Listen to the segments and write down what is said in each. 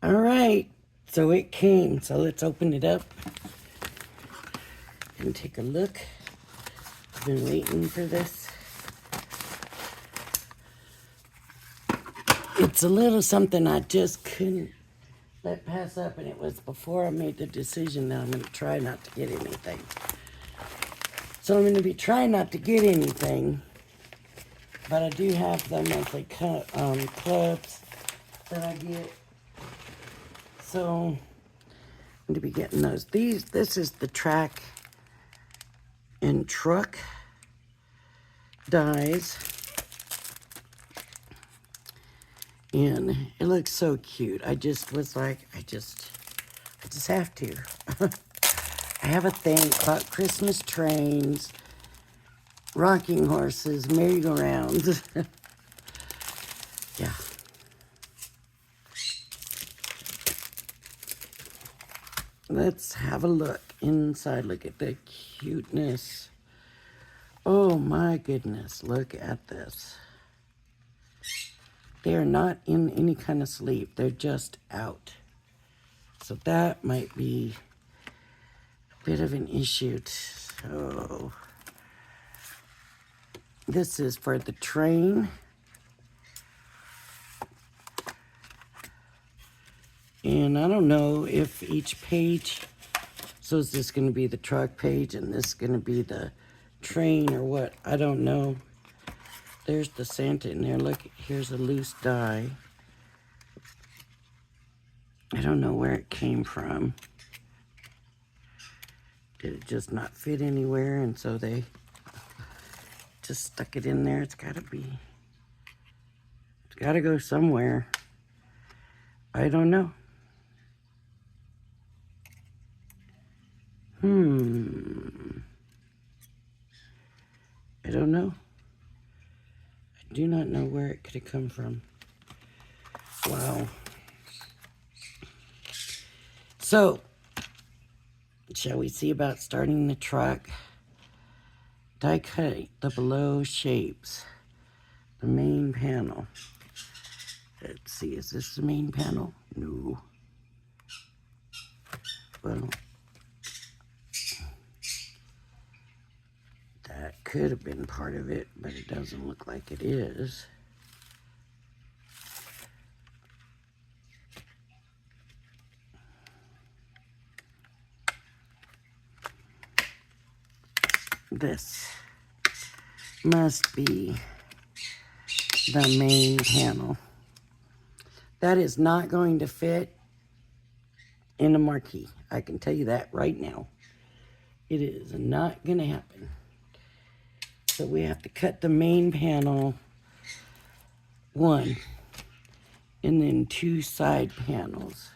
All right, so it came. So let's open it up and take a look. I've been waiting for this. It's a little something I just couldn't let pass up, and it was before I made the decision that I'm going to try not to get anything. So I'm going to be trying not to get anything, but I do have the monthly clubs that I get. So I'm going to be getting those. This is the track and truck dies. And it looks so cute. I just was like, I just have to. I have a thing about Christmas trains, rocking horses, merry-go-rounds. Yeah. Let's have a look inside. Look at the cuteness. Oh my goodness, look at this. They're not in any kind of sleep. They're just out. So that might be a bit of an issue. So this is for the train. And I don't know if each page, so is this going to be the truck page and this is going to be the train or what? I don't know. There's the Santa in there. Look, here's a loose die. I don't know where it came from. Did it just not fit anywhere, and so they just stuck it in there? It's got to go somewhere. I don't know. I don't know. I do not know where it could have come from. Wow. So, shall we see about starting the truck? Die cut the below shapes. The main panel. Let's see, is this the main panel? No. Well, that could have been part of it, but it doesn't look like it is. This must be the main panel. That is not going to fit in a marquee. I can tell you that right now. It is not going to happen. So we have to cut the main panel one, and then two side panels.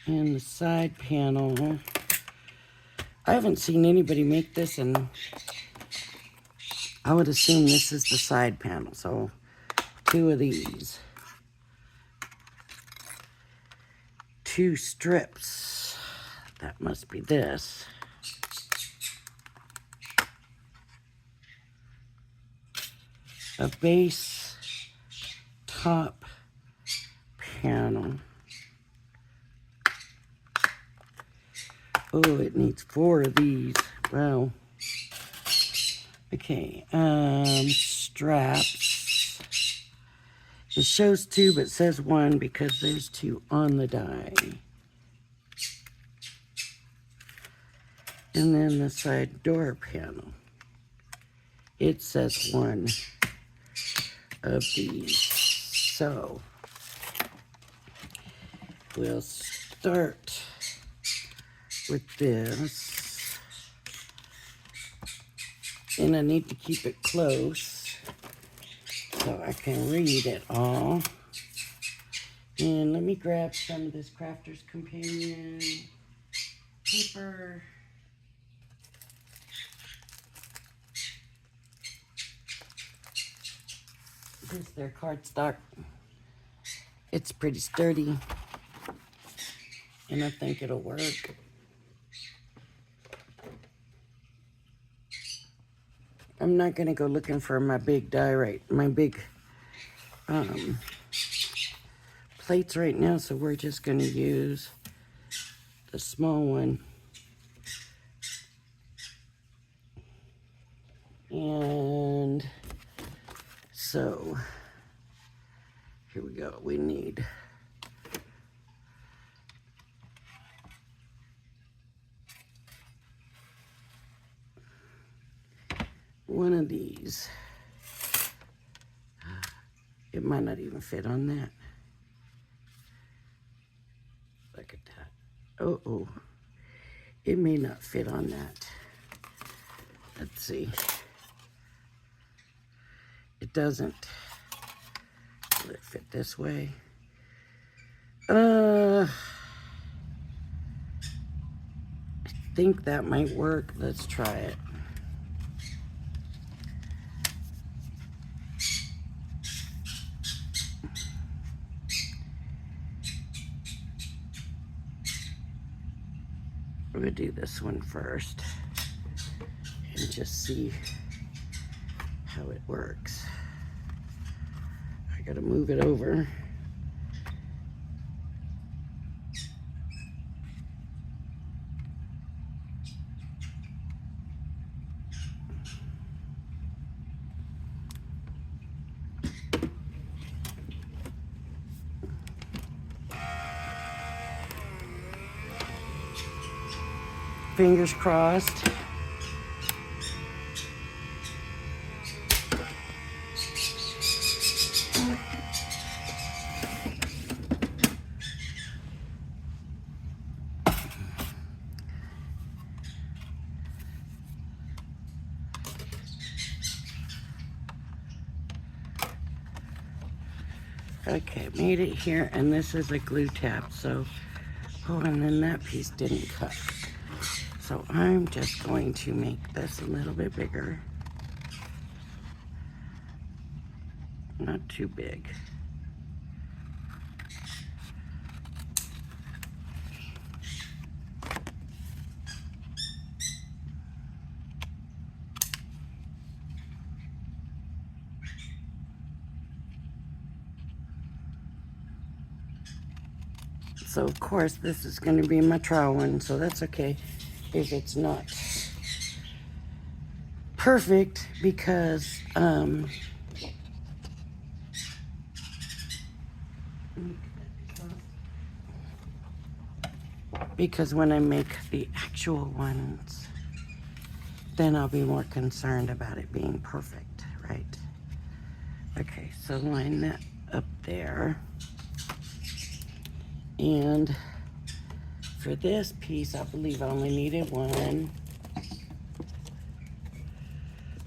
And the side panel, I haven't seen anybody make this, and I would assume this is the side panel. So two of these. Two strips. That must be this. A base top panel. Oh, it needs four of these. Wow. Okay, straps. It shows two, but says one because there's two on the die. And then the side door panel. It says one of these. So we'll start with this. And I need to keep it close so I can read it all. And let me grab some of this Crafter's Companion paper. This is their cardstock. It's pretty sturdy, and I think it'll work. I'm not gonna go looking for my big die right, my big plates right now, so we're just going to use the small one. And so here we go. We need one of these. It might not even fit on that. Look at that. Oh, it may not fit on that. Let's see. It doesn't. Will it fit this way? I think that might work. Let's try it. We're gonna do this one first and just see how it works. I gotta move it over. Fingers crossed. Okay, made it here, and this is a glue tab, so, oh, and then that piece didn't cut. So I'm just going to make this a little bit bigger. Not too big. So of course this is going to be my trial one, so that's okay if it's not perfect, because when I make the actual ones, then I'll be more concerned about it being perfect, right? Okay, so line that up there. And for this piece, I believe I only needed one.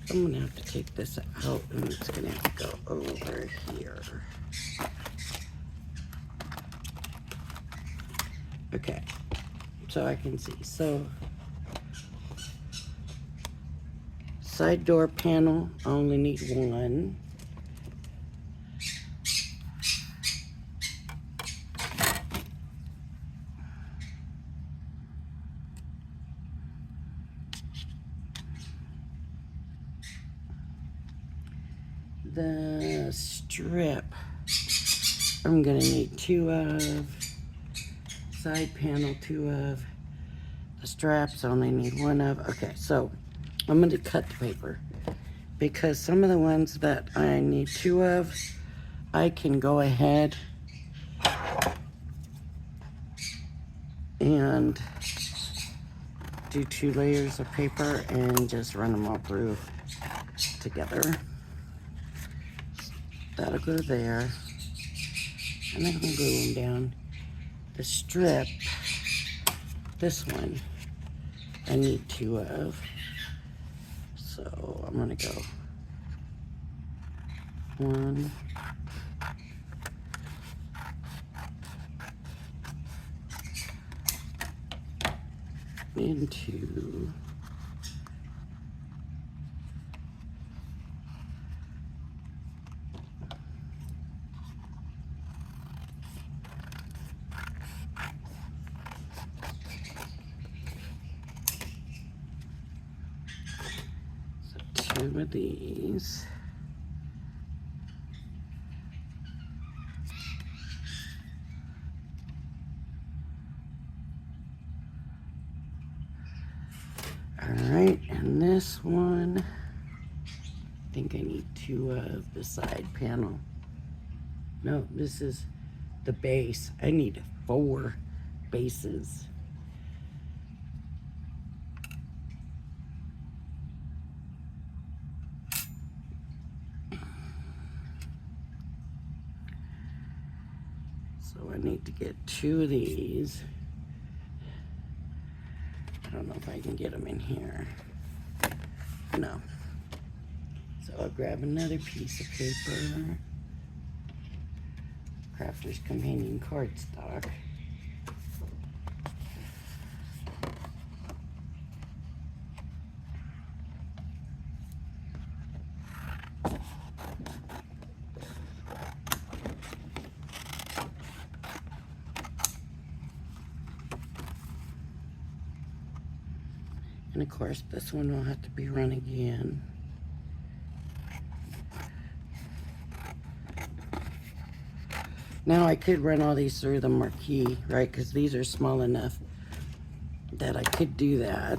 I'm gonna have to take this out, and it's gonna have to go over here. Okay, so I can see. So, side door panel, I only need one. The strip, I'm gonna need 2 of. Side panel, 2 of. The straps, only need 1 of. Okay, so I'm gonna cut the paper, because some of the ones that I need 2 of, I can go ahead and do 2 layers of paper and just run them all through together. That'll go there. And I'm gonna glue them down. The strip, this one, I need 2 of. So I'm gonna go 1, and 2. So 2 of these. this one, I think I need two of the side panel. No, this is the base. I need 4 bases. So I need to get 2 of these. I don't know if I can get them in here. No. So I'll grab another piece of paper. Crafter's Companion cardstock. And of course, this one will have to be run again. Now I could run all these through the marquee, right? Because these are small enough that I could do that.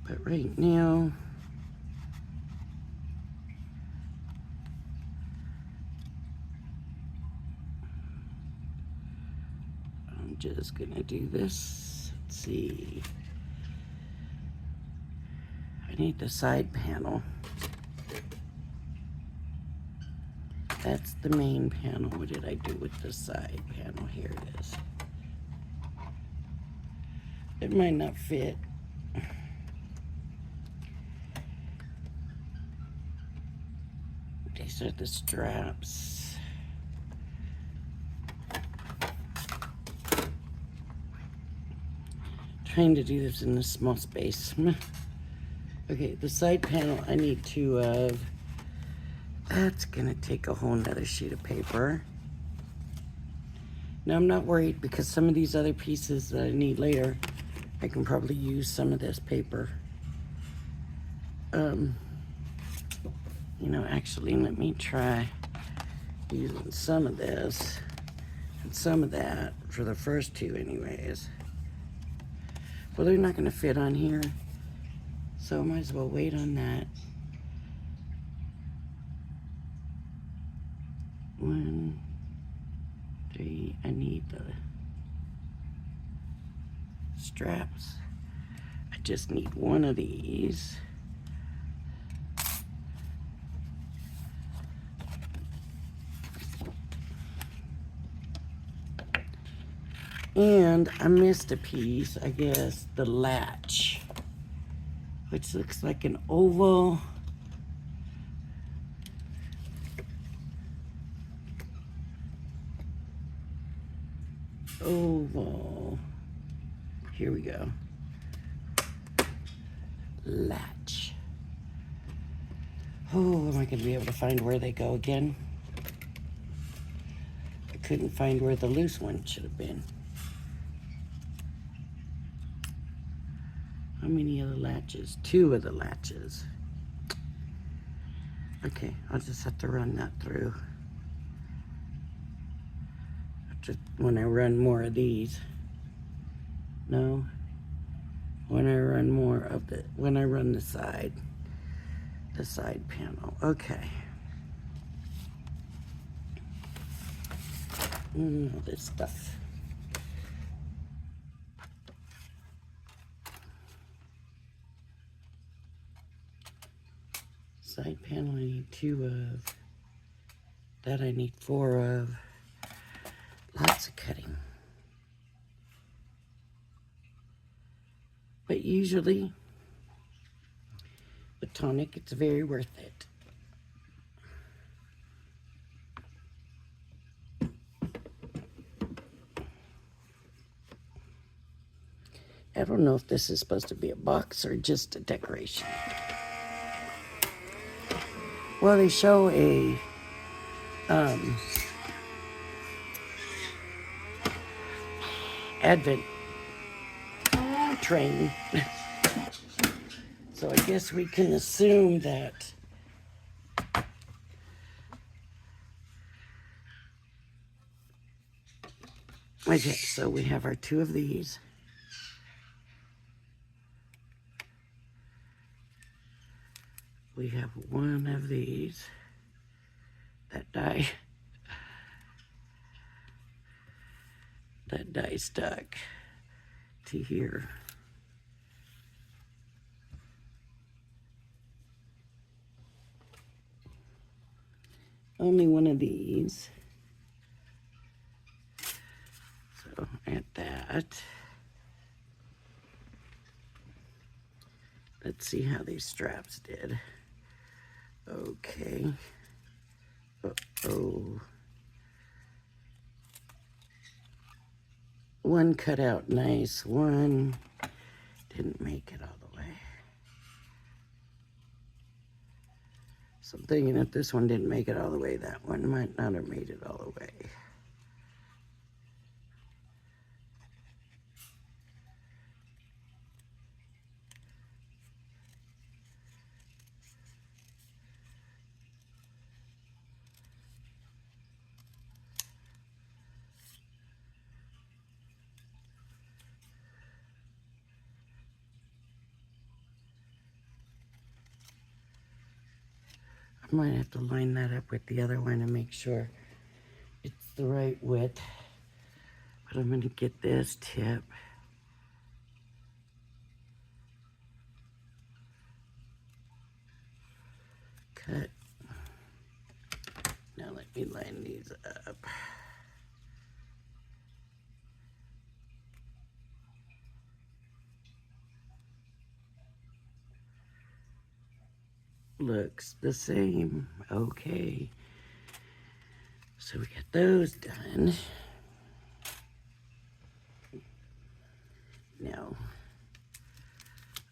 But right now, I'm just gonna do this. Let's see. I need the side panel. That's the main panel. What did I do with the side panel? Here it is. It might not fit. These are the straps. Trying to do this in a small space. Okay, the side panel I need 2 of. That's gonna take a whole nother sheet of paper. Now I'm not worried because some of these other pieces that I need later, I can probably use some of this paper. You know, actually, let me try using some of this and some of that for the first 2 anyways. Well, they're not gonna fit on here, so I might as well wait on that. 1, 3, I need the straps. I just need 1 of these. And I missed a piece, I guess, the latch, which looks like an oval. Oval. Here we go. Latch. Oh, am I going to be able to find where they go again? I couldn't find where the loose one should have been. How many of the latches? 2 of the latches. Okay, I'll just have to run that through. Just when I run more of these. No. When I run more of the, when I run the side panel. Okay. All this stuff. Side panel I need 2 of. That I need 4 of. Lots of cutting. But usually, with Tonic, it's very worth it. I don't know if this is supposed to be a box or just a decoration. Well, they show a Advent train. So I guess we can assume that okay, so we have our 2 of these. we have one of these. That die stuck to here. Only one of these. So at that. Let's see how these straps did. Okay. Uh-oh. One cut out nice, one didn't make it all the way. So I'm thinking if this one didn't make it all the way, that one might not have made it all the way. I might have to line that up with the other one and make sure it's the right width. But I'm going to get this tip. Cut. Now let me line these up. Looks the same. Okay. So we got those done. Now,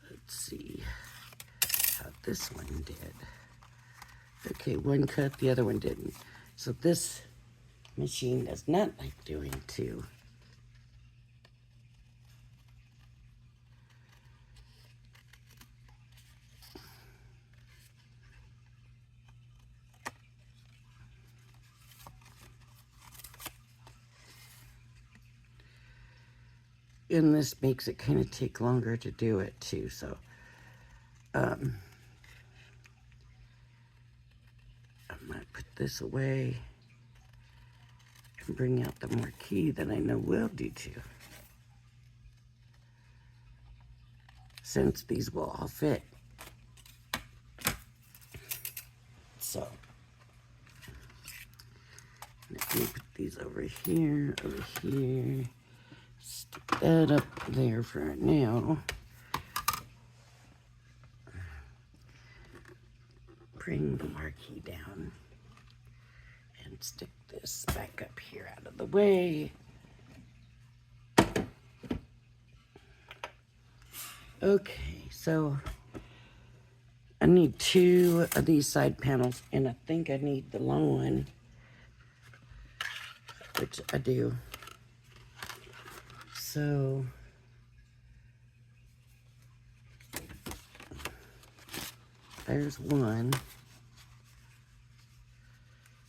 let's see how this one did. Okay, one cut, the other one didn't. So this machine does not like doing two. And this makes it kind of take longer to do it too, so I might put this away and bring out the marquee that I know will do too. Since these will all fit. So, let me put these over here, stick that up there for now. Bring the marquee down and stick this back up here out of the way. Okay, so I need two of these side panels, and I think I need the long one, which I do. So there's one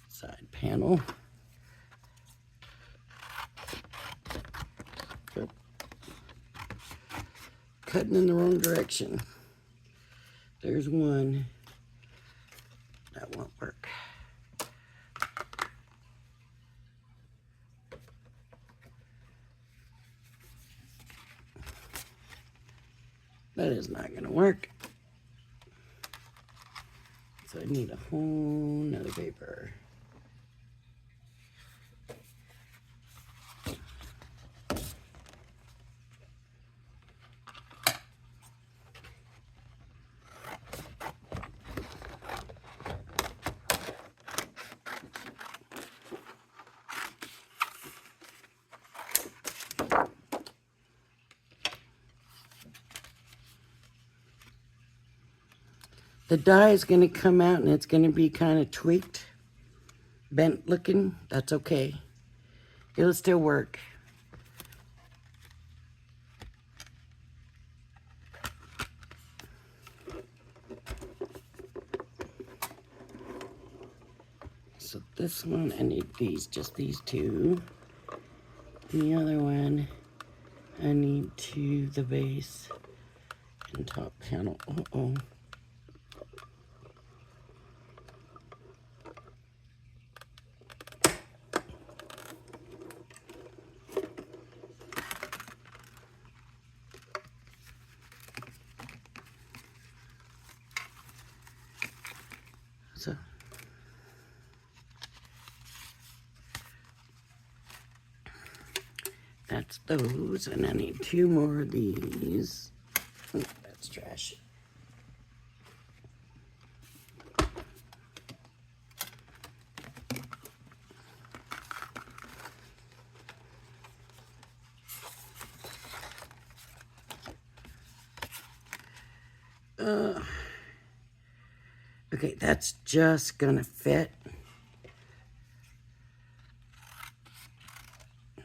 side panel. Oop. Cutting in the wrong direction. There's one. That won't work. That is not going to work. So I need a whole nother paper. The die is going to come out and it's going to be kind of tweaked, bent looking. That's okay. It'll still work. So this one, I need these, just these two. The other one, I need the base and top panel. Uh-oh. So that's those, and I need 2 more of these. Oh, that's trash. Okay, that's just gonna fit.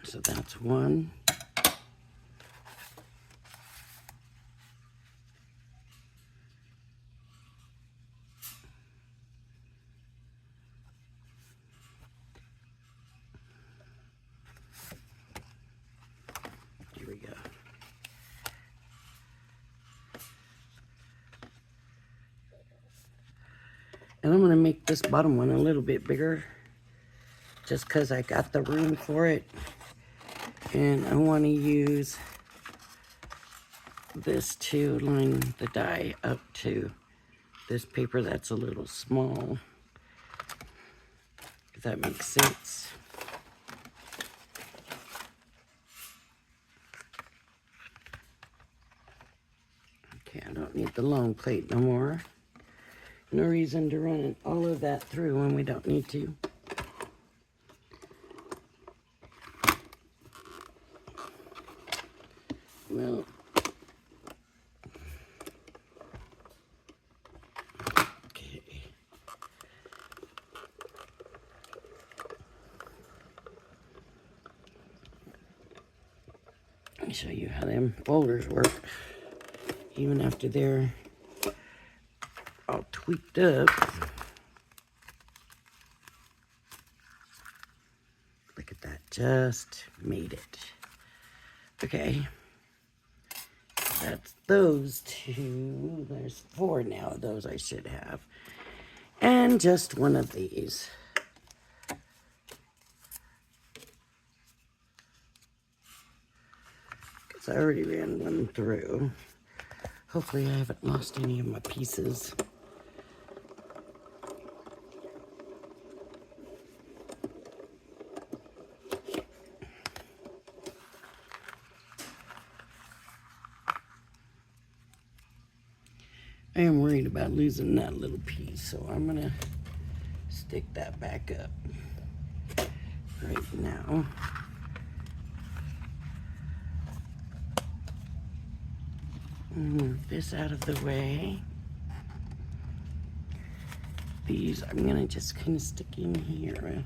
So that's 1. Here we go. And I'm gonna make this bottom one a little bit bigger, just because I got the room for it. And I want to use this to line the die up to this paper that's a little small, if that makes sense. Okay, I don't need the long plate no more. No reason to run all of that through when we don't need to. Well, okay. Let me show you how them folders work. Even after they're all tweaked up. Look at that, just made it. Okay, that's those 2. There's 4 now of those I should have. And just 1 of these. Because I already ran 1 through. Hopefully I haven't lost any of my pieces. I am worried about losing that little piece, so I'm gonna stick that back up right now. Move this out of the way. These I'm gonna just kind of stick in here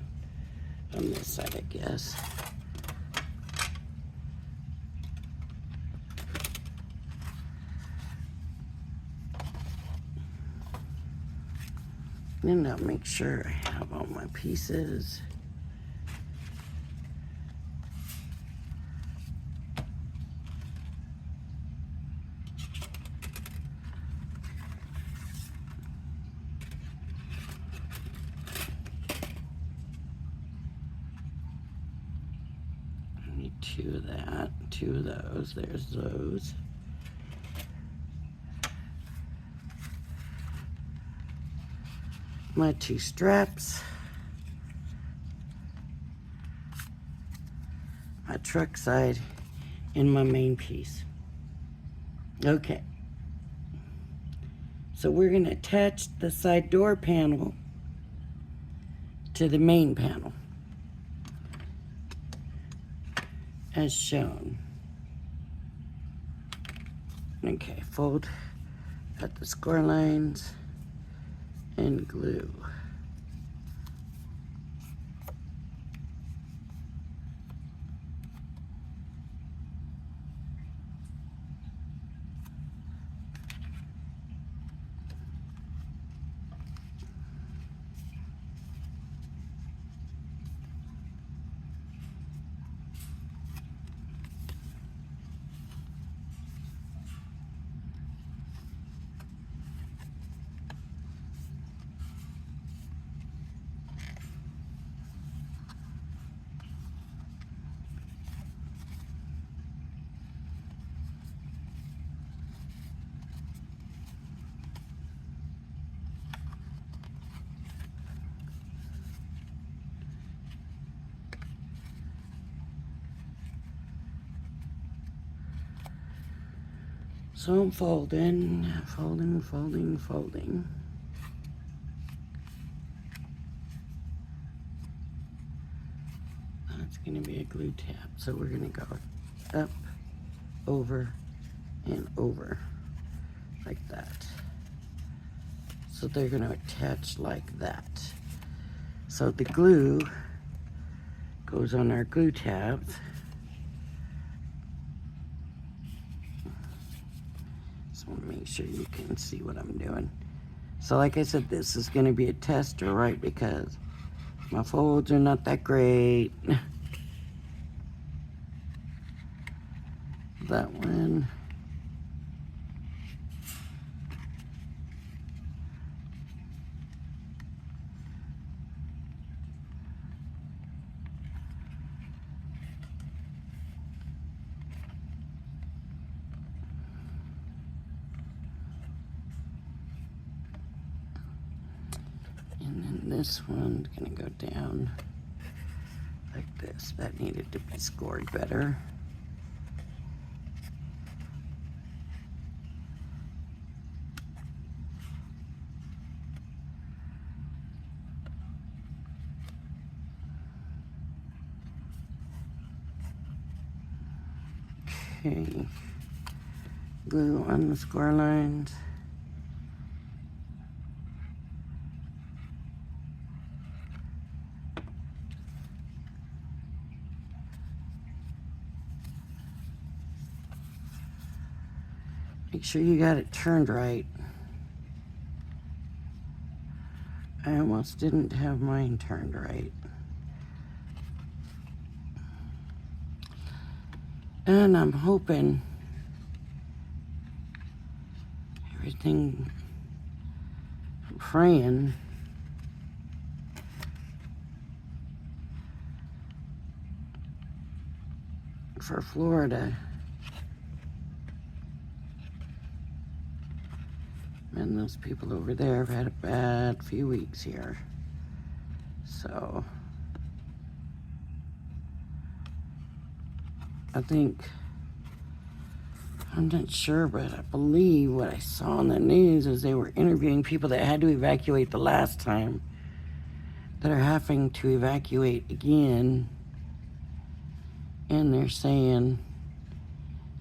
on this side, I guess. And I'll make sure I have all my pieces. I need 2 of that, 2 of those. There's those. My 2 straps. My truck side and my main piece. Okay. So we're going to attach the side door panel to the main panel as shown. Okay, fold at the score lines and glue. So I'm folding. That's going to be a glue tab. So we're going to go up, over, and over, like that. So they're going to attach like that. So the glue goes on our glue tabs. So I want to make sure you can see what I'm doing. So like I said, this is going to be a tester, right? Because my folds are not that great. That one. And then this one's gonna go down like this. That needed to be scored better. Okay, glue on the score lines. Make sure you got it turned right. I almost didn't have mine turned right. And I'm hoping everything, I'm praying for Florida. And those people over there have had a bad few weeks here. So I think, I'm not sure, but I believe what I saw on the news is they were interviewing people that had to evacuate the last time that are having to evacuate again. And they're saying,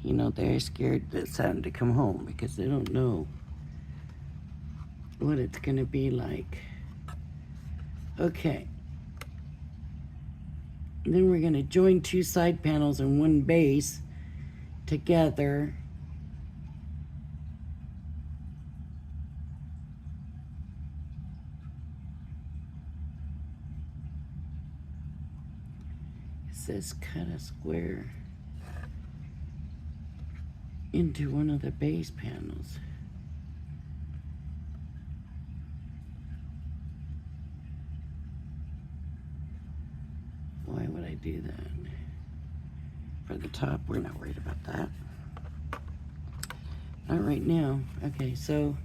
you know, they're scared that it's time to come home because they don't know what it's gonna be like. Okay. Then we're gonna join two side panels and one base together. It says cut a square into one of the base panels. Why would I do that? For the top, we're not worried about that. Not right now. Okay, so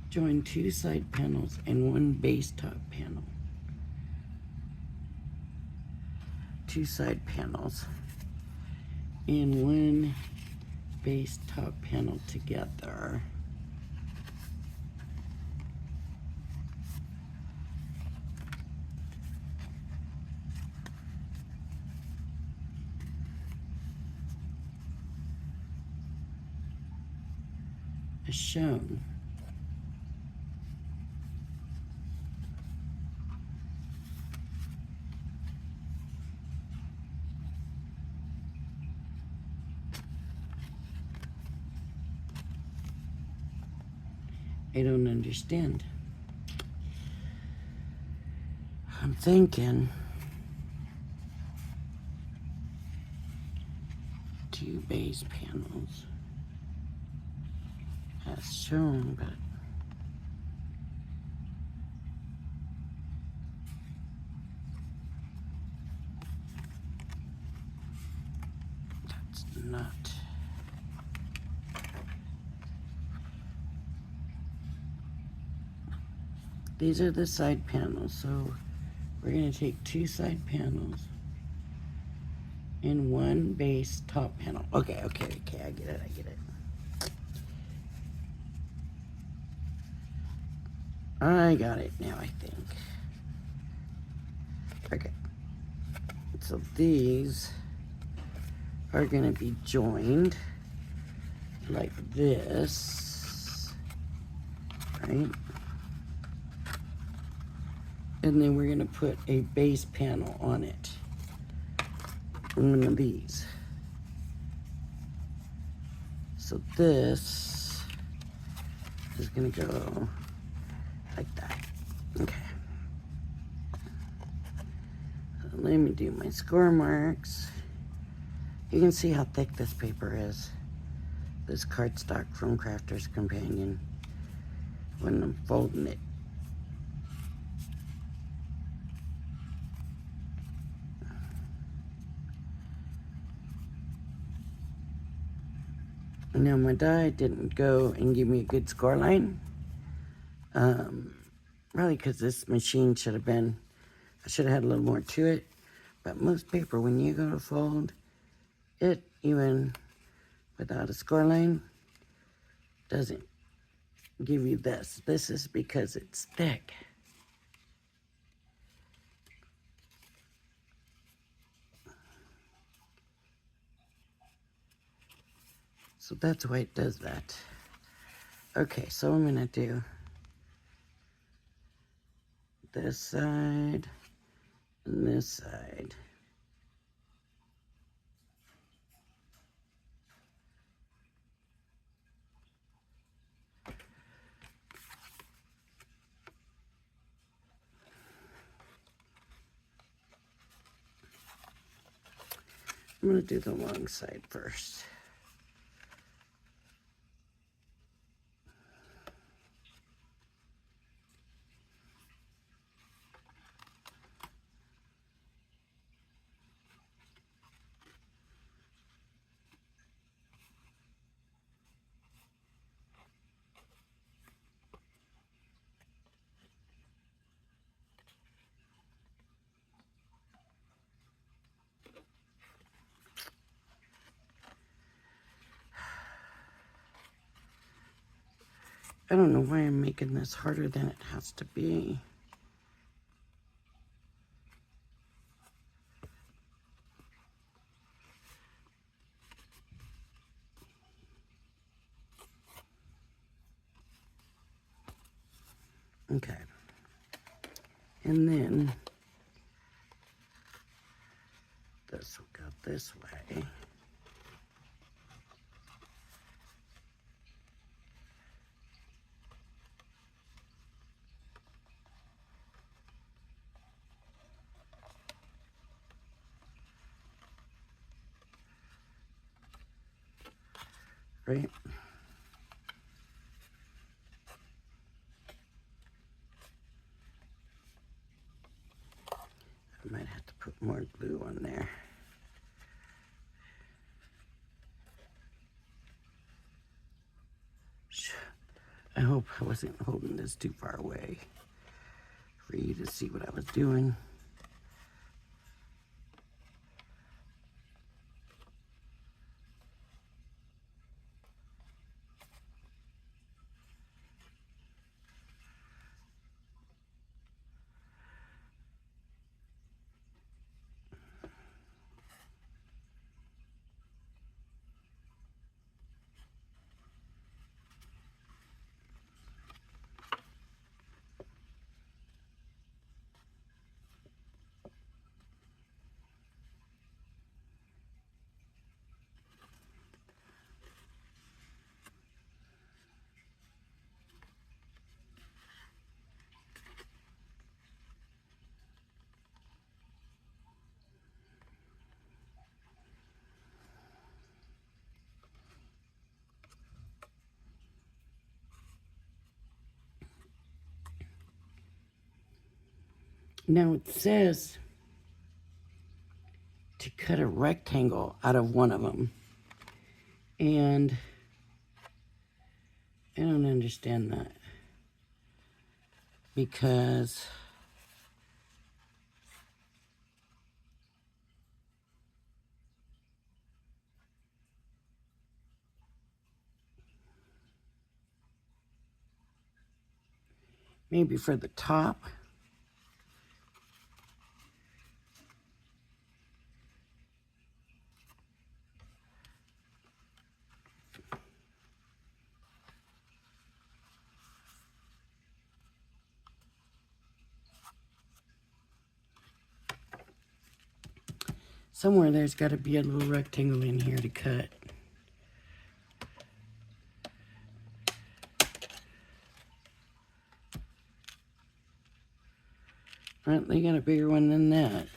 join two side panels and one base top panel. Two side panels and one base top panel together. As shown. I don't understand. I'm thinking two base panels as shown, but that's not. These are the side panels, so we're going to take two side panels and one base top panel. Okay, I get it. I got it now, I think. Okay. So these are gonna be joined like this, right? And then we're gonna put a base panel on it. One of these. So this is gonna go like that. Okay. So let me do my score marks. You can see how thick this paper is. This cardstock from Crafter's Companion when I'm folding it. Now my die didn't go and give me a good score line. Probably because this machine should have been, I should have had a little more to it. But most paper, when you go to fold it, even without a score line, doesn't give you this. This is because it's thick. So that's why it does that. Okay, so I'm gonna do this side and this side. I'm gonna do the long side first. I don't know why I'm making this harder than it has to be. Okay. And then this will go this way. Right? I might have to put more glue on there. I hope I wasn't holding this too far away for you to see what I was doing. Now it says to cut a rectangle out of one of them. And I don't understand that. Because maybe for the top. Somewhere there's got to be a little rectangle in here to cut. Well, they got a bigger one than that.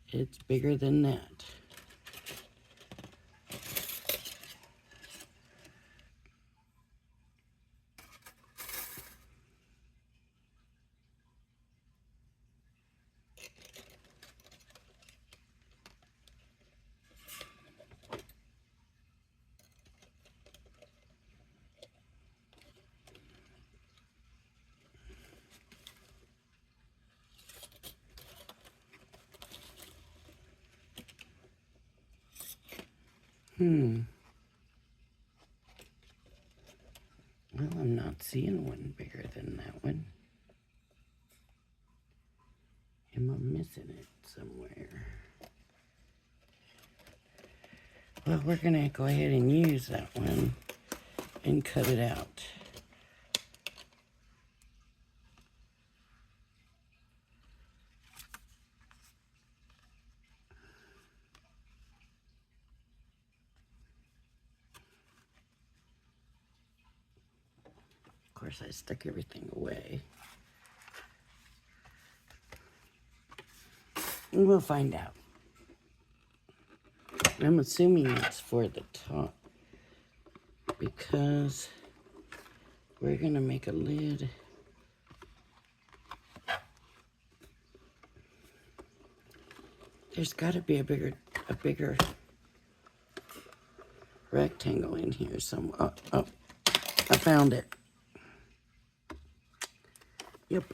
It's bigger than that. Well, I'm not seeing one bigger than that one. Am I missing it somewhere? Well, we're going to go ahead and use that one and cut it out. Of course, I stuck everything away. And we'll find out. I'm assuming it's for the top because we're going to make a lid. There's got to be a bigger rectangle in here somewhere. Oh, I found it. Yep.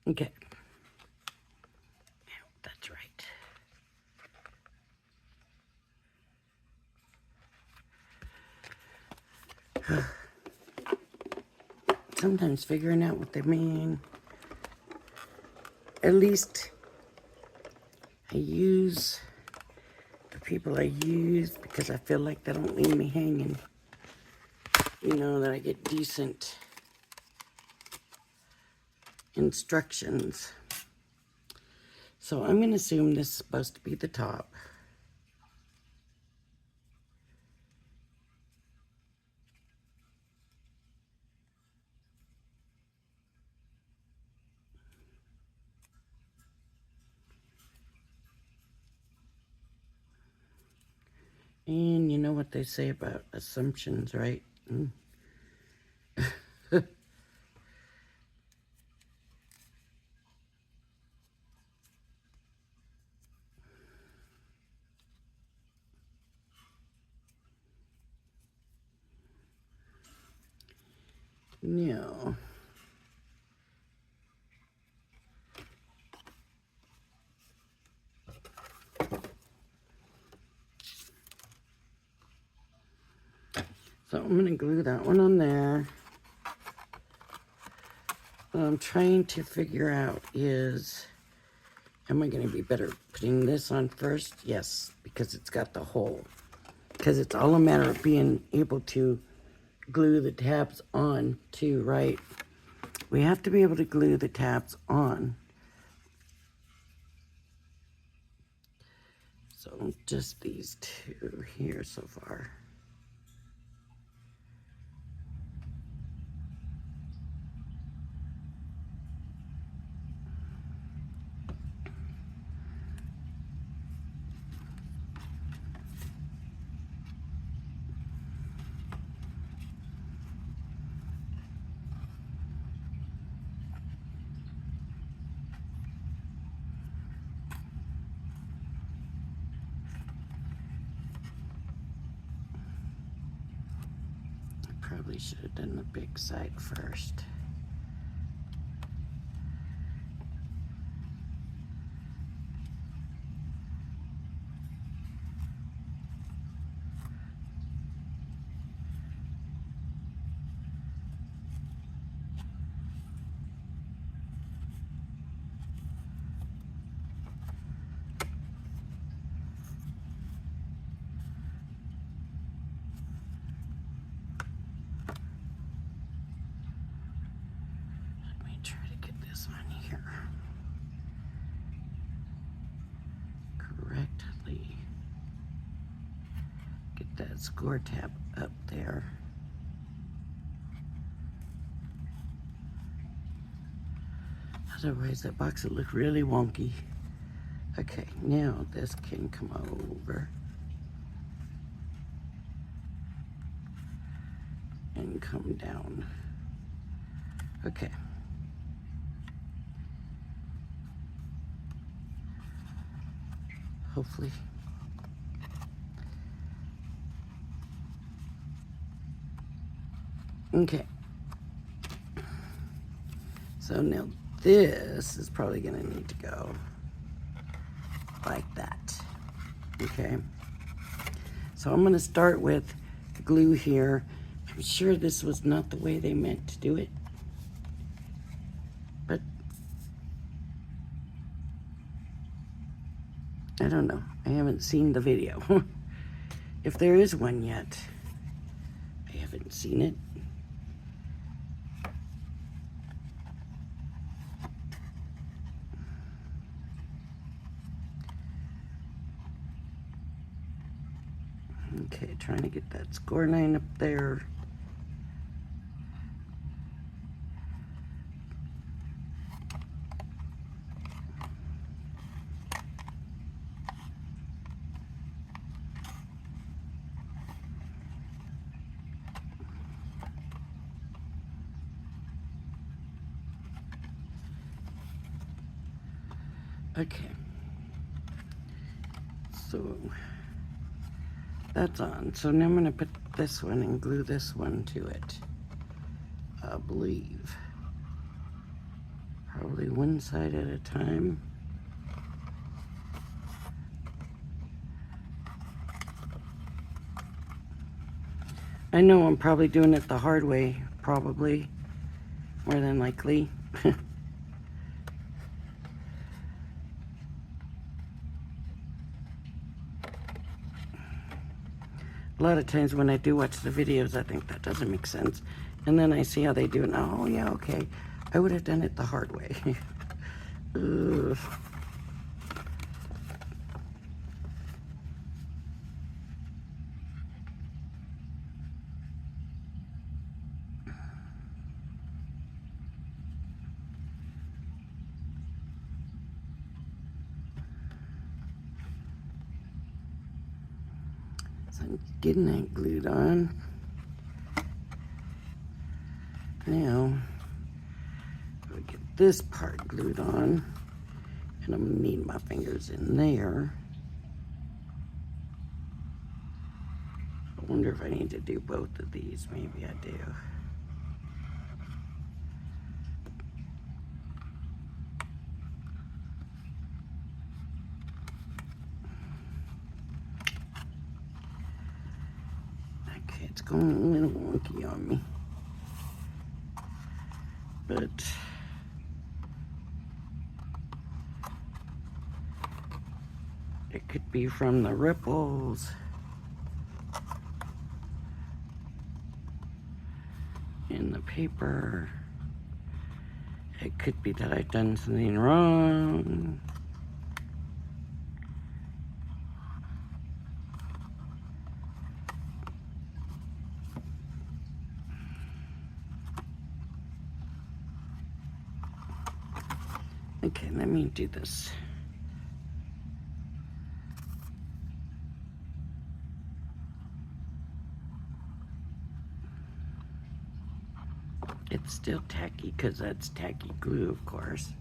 Okay. That's right. Sometimes figuring out what they mean. At least I use the people I use because I feel like they don't leave me hanging. You know, that I get decent instructions. So I'm going to assume this is supposed to be the top. And you know what they say about assumptions, right? No. So I'm going to glue that one on there. What I'm trying to figure out is, am I going to be better putting this on first? Yes, because it's got the hole. Because it's all a matter of being able to glue the tabs on too, right? We have to be able to glue the tabs on. So just these two here so far. Probably should have done the big side first. Correctly. Get that score tab up there. Otherwise that box will look really wonky. Okay, now this can come over and come down. Okay. Hopefully. Okay. So now this is probably gonna need to go like that. Okay. So I'm gonna start with the glue here. I'm sure this was not the way they meant to do it, but I don't know. I haven't seen the video. If there is one yet, I haven't seen it. Okay, trying to get that score line up there. Okay, so that's on. So now I'm gonna put this one and glue this one to it, I believe. Probably one side at a time. I know I'm probably doing it the hard way, probably, more than likely. A lot of times when I do watch the videos, I think that doesn't make sense. And then I see how they do it, and oh yeah, okay. I would have done it the hard way. Ugh. So I'm getting that glued on. Now, we get this part glued on, and I'm gonna need my fingers in there. I wonder if I need to do both of these. Maybe I do. Okay, it's going a little wonky on me. But it could be from the ripples in the paper. It could be that I've done something wrong. Okay, let me do this. It's still tacky because that's tacky glue, of course.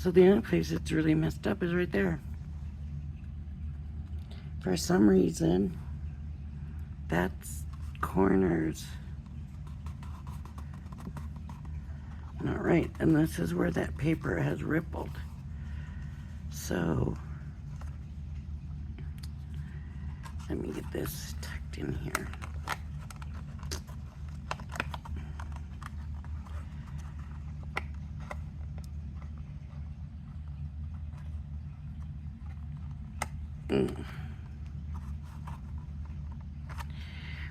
So the only place it's really messed up is right there. For some reason, that's corners. Not right. And this is where that paper has rippled. So, let me get this tucked in here.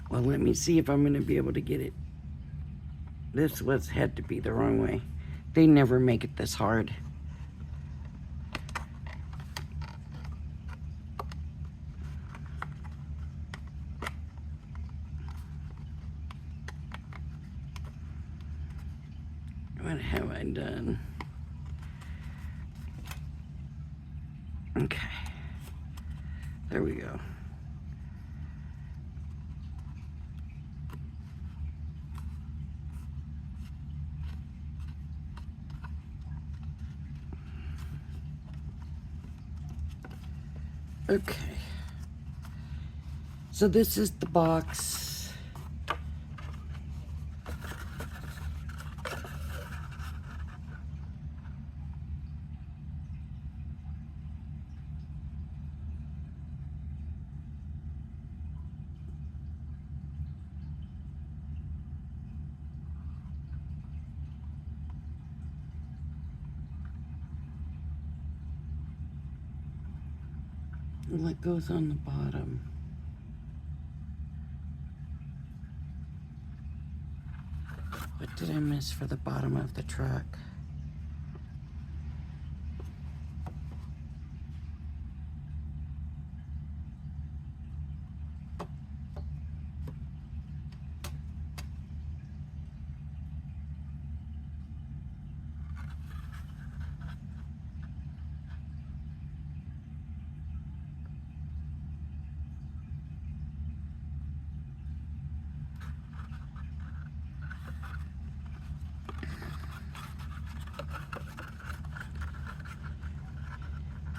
Well, let me see if I'm going to be able to get it. This had to be the wrong way. They never make it this hard. What have I done? Okay. There we go. Okay. So this is the box. What goes on the bottom? What did I miss for the bottom of the truck?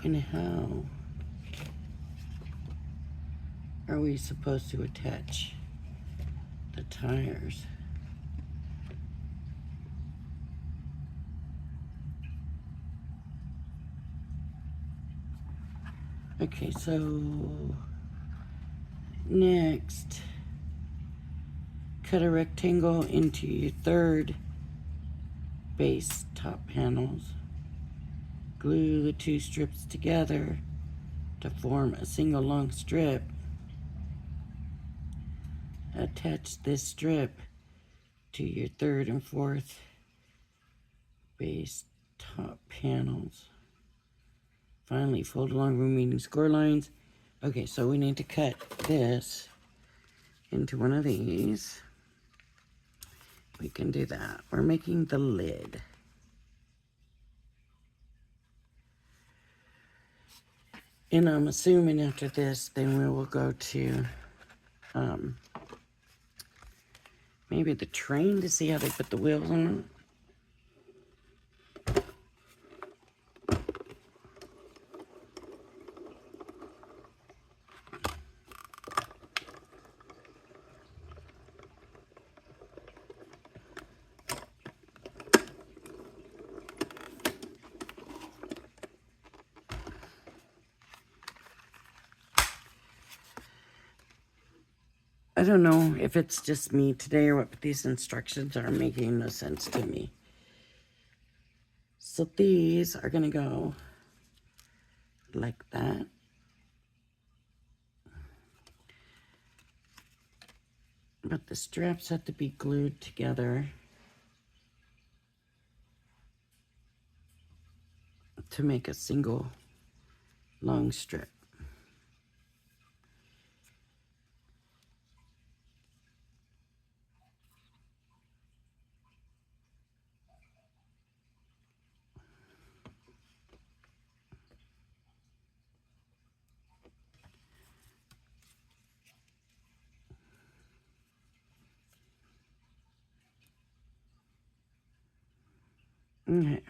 And how are we supposed to attach the tires? Okay, so next, cut a rectangle into your third base top panels. Glue the two strips together to form a single long strip. Attach this strip to your third and fourth base top panels. Finally, fold along remaining score lines. Okay, so we need to cut this into one of these. We can do that. We're making the lid. And I'm assuming after this, then we will go to maybe the train to see how they put the wheels on. I don't know if it's just me today or what, but these instructions are making no sense to me. So these are going to go like that. But the straps have to be glued together to make a single long strip. Okay.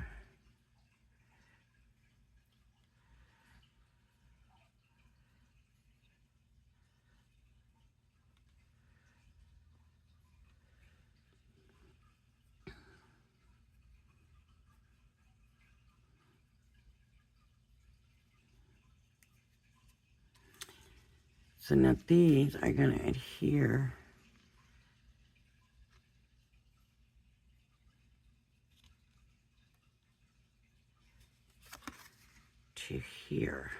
So now these are going to adhere to here.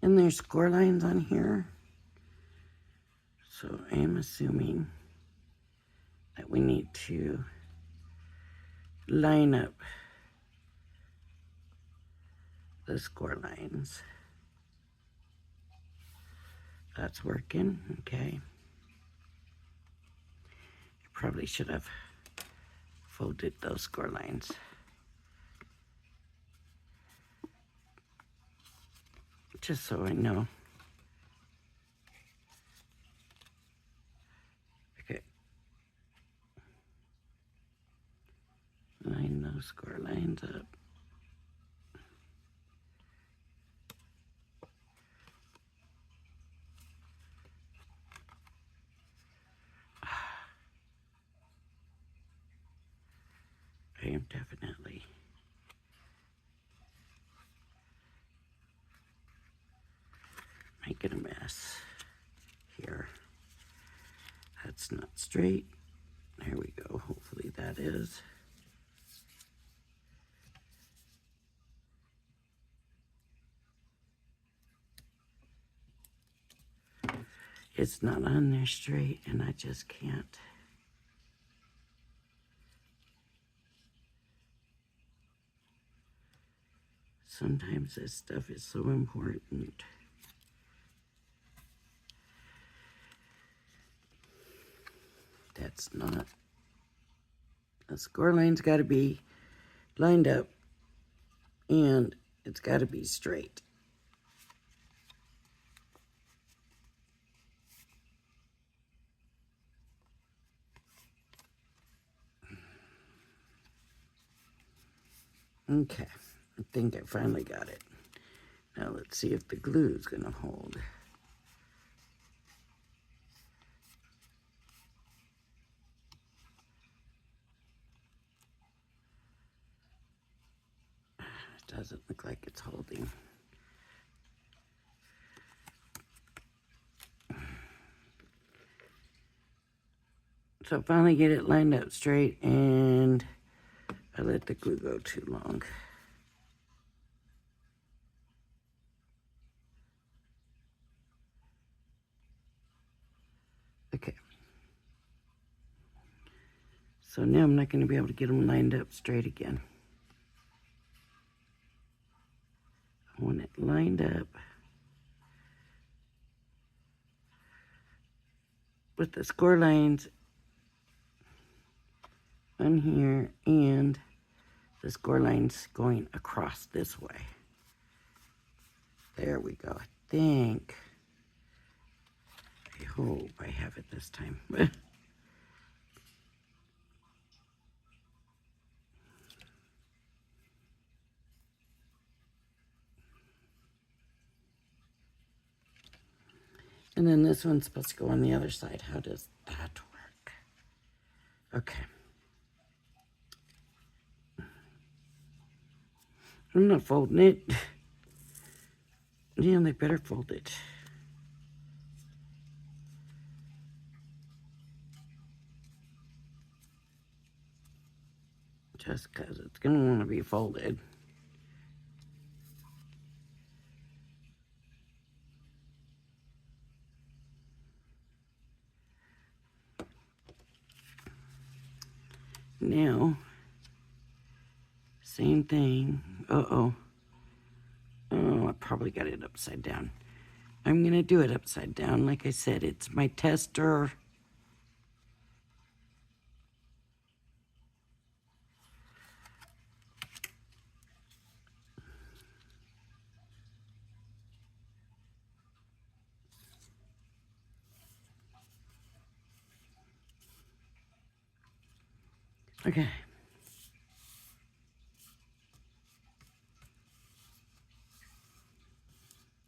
And there's score lines on here. So I am assuming that we need to line up the score lines. That's working, okay. I probably should have folded those score lines. Just so I know. Okay. Line those score lines up. I am definitely making a mess here. That's not straight. There we go. Hopefully that is. It's not on there straight, and I just can't. Sometimes this stuff is so important. That's not. The score line's got to be lined up, and it's got to be straight. Okay, I think I finally got it. Now let's see if the glue is going to hold. It doesn't look like it's holding. So finally get it lined up straight, and I let the glue go too long. Okay. So now I'm not going to be able to get them lined up straight again. I want it lined up with the score lines on here and the score lines going across this way. There we go. I think, I hope I have it this time. And then this one's supposed to go on the other side. How does that work? Okay. I'm not folding it. Yeah, they better fold it. Just because it's going to want to be folded. Now, same thing. Uh-oh. Oh, I probably got it upside down. I'm going to do it upside down. Like I said, it's my tester. Okay.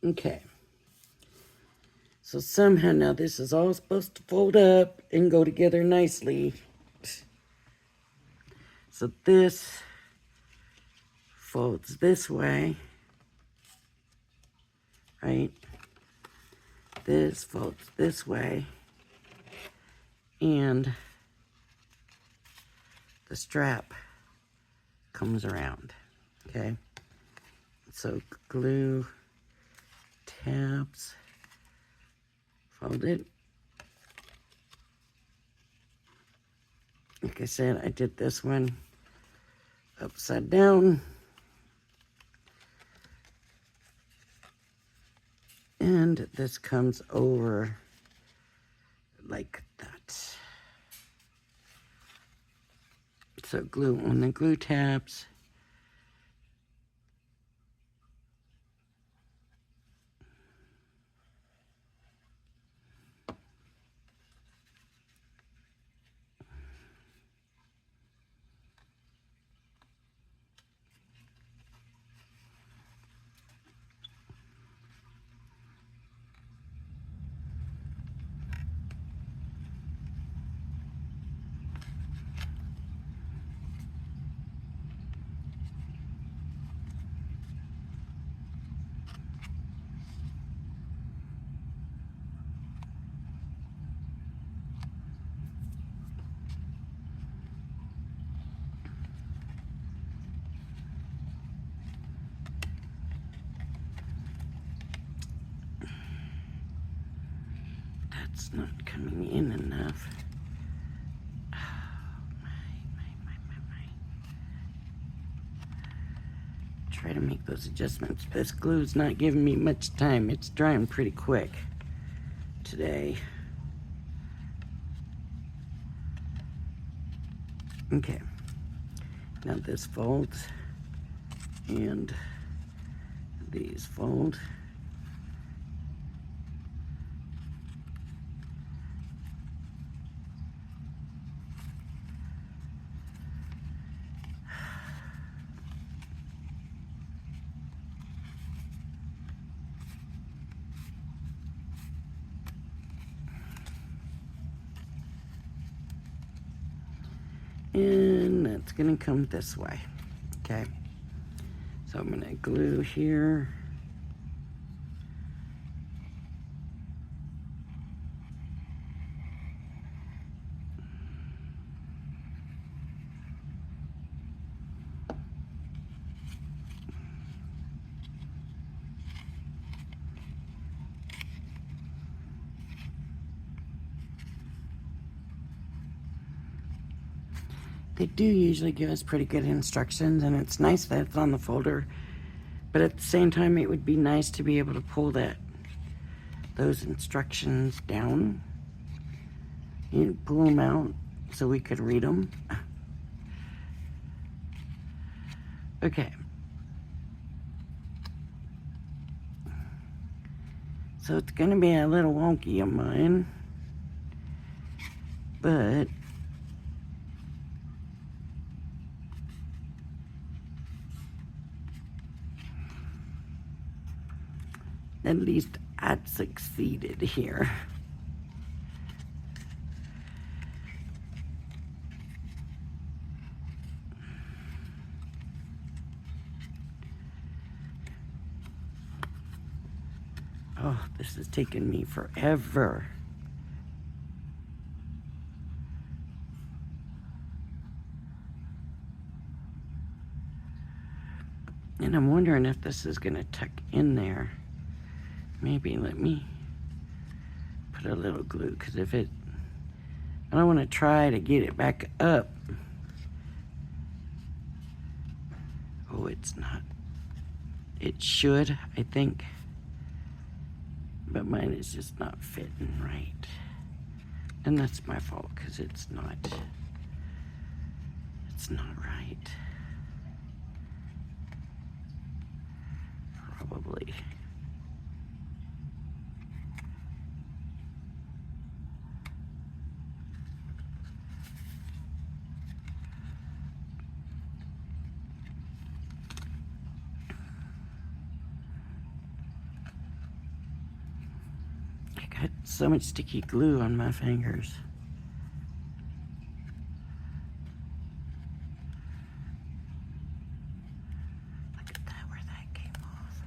Okay. So somehow now this is all supposed to fold up and go together nicely. So this folds this way, right? This folds this way, and the strap comes around, okay? So glue tabs, fold it. Like I said, I did this one upside down. And this comes over like that. So glue on the glue tabs. That's not coming in enough. Oh, my. Try to make those adjustments. This glue's not giving me much time. It's drying pretty quick today. Okay. Now this folds and these fold. And that's gonna come this way, okay? So I'm gonna glue here. They do usually give us pretty good instructions, and it's nice that it's on the folder, but at the same time, it would be nice to be able to pull those instructions down. You pull them out so we could read them. Okay. So it's gonna be a little wonky on mine, but at least I'd succeeded here. Oh, this is taking me forever. And I'm wondering if this is gonna tuck in there. Maybe let me put a little glue, because I don't want to try to get it back up. Oh, it's not. It should, I think. But mine is just not fitting right. And that's my fault, because it's not right. Probably. I got so much sticky glue on my fingers. Look at that, where that came off.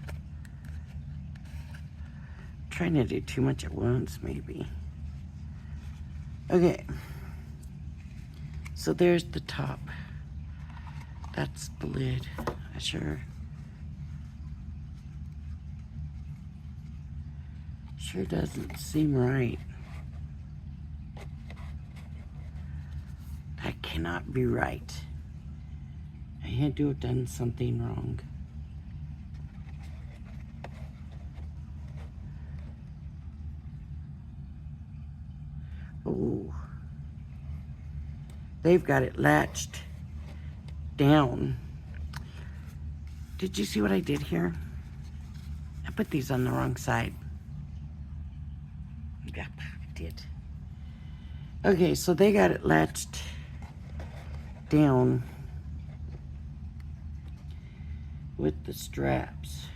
Trying to do too much at once, maybe. Okay. So there's the top. That's the lid. I sure doesn't seem right. That cannot be right. I had to have done something wrong. Oh, they've got it latched down. Did you see what I did here? I put these on the wrong side. Yep, I did. Okay, so they got it latched down with the straps.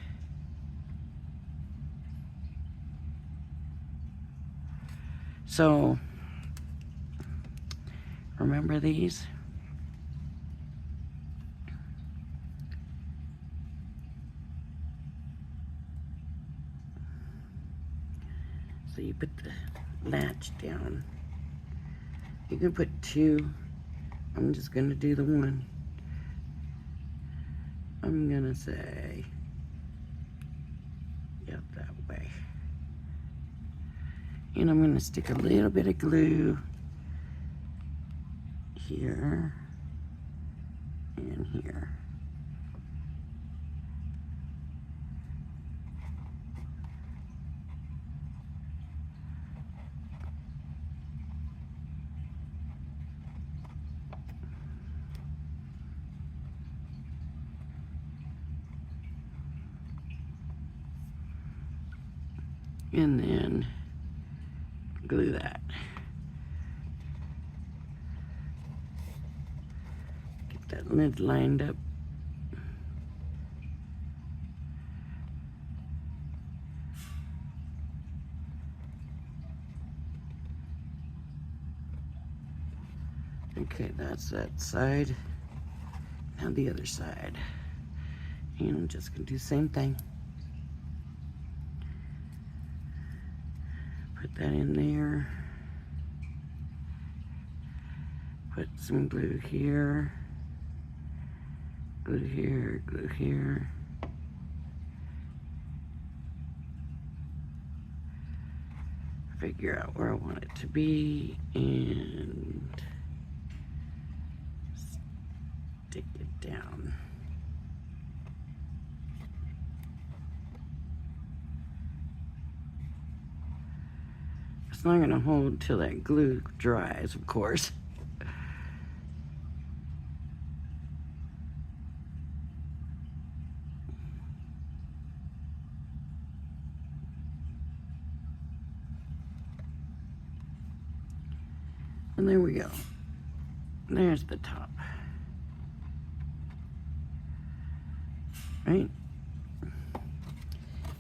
So, remember these? So you put the latch down. You can put two. I'm just gonna do the one. I'm gonna say, yep, that way. And I'm gonna stick a little bit of glue here and here. And then glue that. Get that lid lined up. Okay, that's that side. Now the other side. And I'm just gonna do the same thing. Put that in there. Put some glue here. Glue here, glue here. Figure out where I want it to be and stick it down. It's not gonna hold till that glue dries, of course. And there we go. There's the top. Right?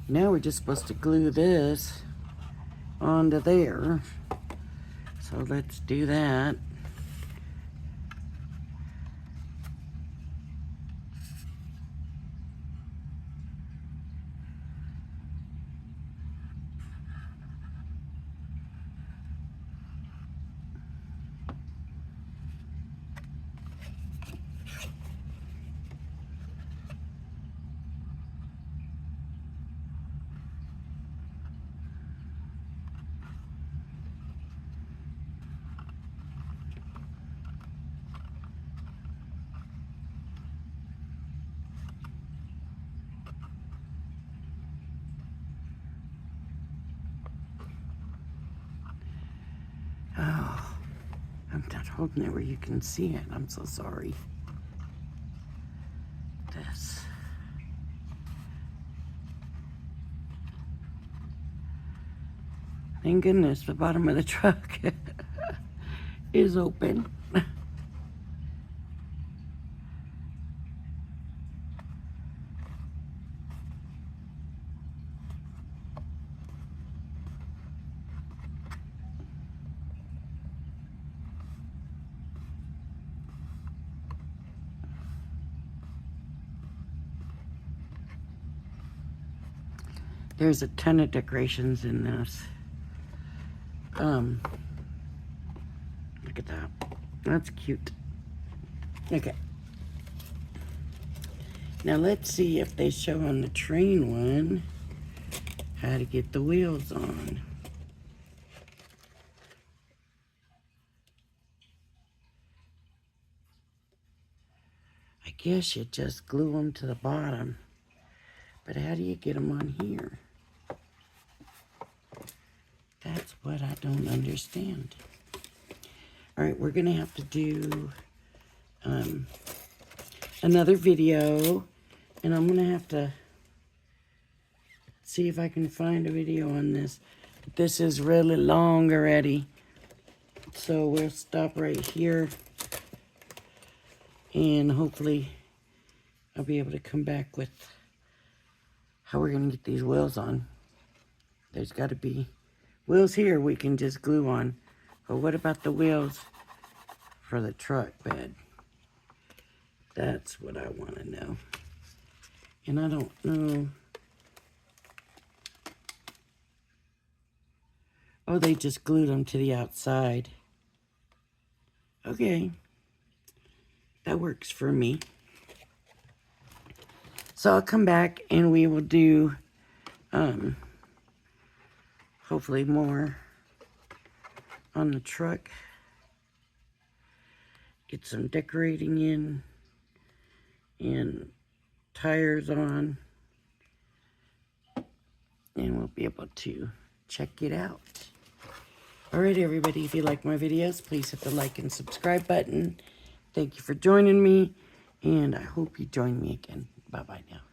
Now we're just supposed to glue this onto there. So let's do that. Oh, I'm not holding it where you can see it. I'm so sorry. This. Thank goodness the bottom of the truck is open. There's a ton of decorations in this. Look at that. That's cute. Okay. Now let's see if they show on the train one how to get the wheels on. I guess you just glue them to the bottom. But how do you get them on here? That's what I don't understand. All right, we're gonna have to do another video, and I'm gonna have to see if I can find a video on this. This is really long already, so we'll stop right here, and hopefully I'll be able to come back with how we're gonna get these wheels on. There's got to be wheels here we can just glue on, but what about the wheels for the truck bed? That's what I want to know. And I don't know. Oh, they just glued them to the outside. Okay. That works for me. So I'll come back and we will do hopefully more on the truck. Get some decorating in and tires on, and we'll be able to check it out. Alright everybody, if you like my videos, please hit the like and subscribe button. Thank you for joining me, and I hope you join me again. Bye-bye now.